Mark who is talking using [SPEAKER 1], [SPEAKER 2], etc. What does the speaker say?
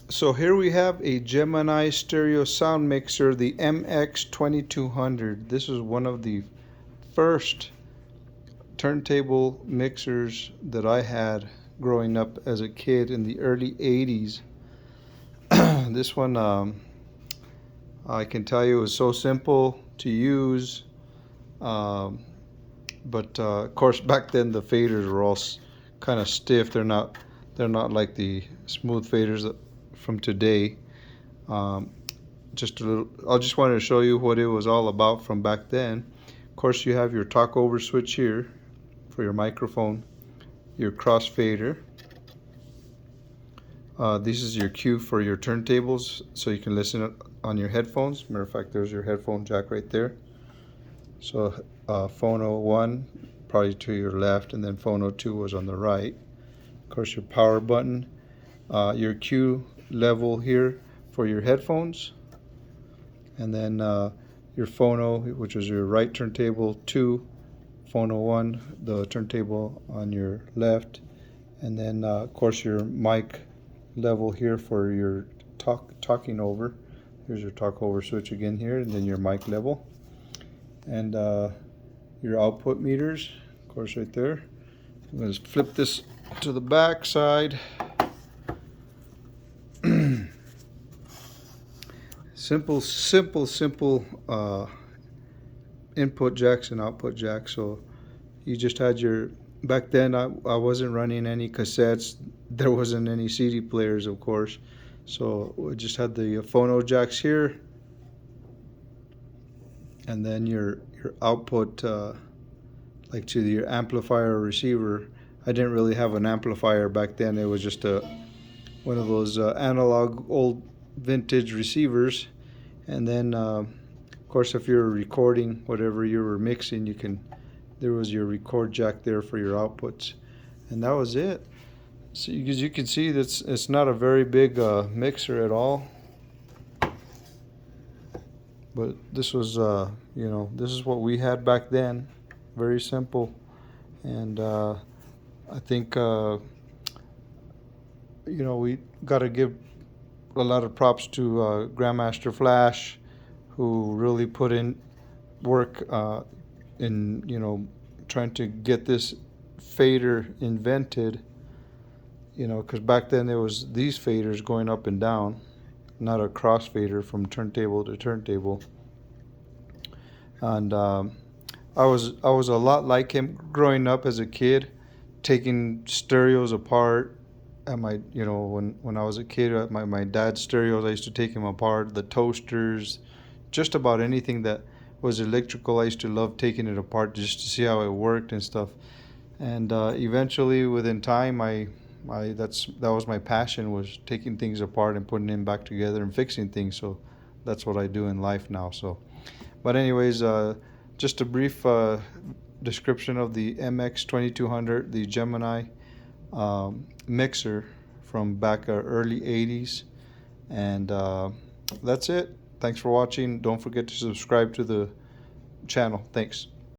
[SPEAKER 1] So here we have a Gemini stereo sound mixer, the MX-2200. This is one of the first turntable mixers that I had growing up as a kid in the early 80s. This one, I can tell you, is so simple to use. Um, but of course, back then the faders were all kind of stiff. They're not like the smooth faders from today. Um, just a little. I just wanted to show you what it was all about from back then. Of course, you have your talk over switch here for your microphone, your crossfader. This is your cue for your turntables, so you can listen on your headphones. Matter of fact, there's your headphone jack right there. So phono 1 probably to your left, and then phono 2 was on the right. Of course, your power button, your cue level here for your headphones, and then your phono, which is your right turntable 2, phono 1, the turntable on your left, and then of course your mic level here for your talking over. Here's your talk over switch again here, and then your mic level, and your output meters, of course, right there. I'm going to flip this to the back side. simple input jacks and output jacks. So you just had your, back then I wasn't running any cassettes, there wasn't any CD players, of course, so we just had the phono jacks here, and then your output, like to your amplifier or receiver. I didn't really have an amplifier back then. It was just one of those analog old vintage receivers. And then of course, if you're recording whatever you were mixing, there was your record jack there for your outputs, and that was it. So as you can see, it's not a very big mixer at all, but this was this is what we had back then. Very simple. And I think we got to give a lot of props to Grandmaster Flash, who really put in work in trying to get this fader invented. Because back then there was these faders going up and down, not a crossfader from turntable to turntable. And I was a lot like him growing up as a kid, taking stereos apart. At my when I was a kid, at my dad's stereos, I used to take him apart. The toasters, just about anything that was electrical, I used to love taking it apart just to see how it worked and stuff. And eventually, within time, that was my passion, was taking things apart and putting them back together and fixing things. So that's what I do in life now. So, but anyways, just a brief description of the MX-2200, the Gemini mixer from back early 80s. And that's it. Thanks for watching. Don't forget to subscribe to the channel. Thanks.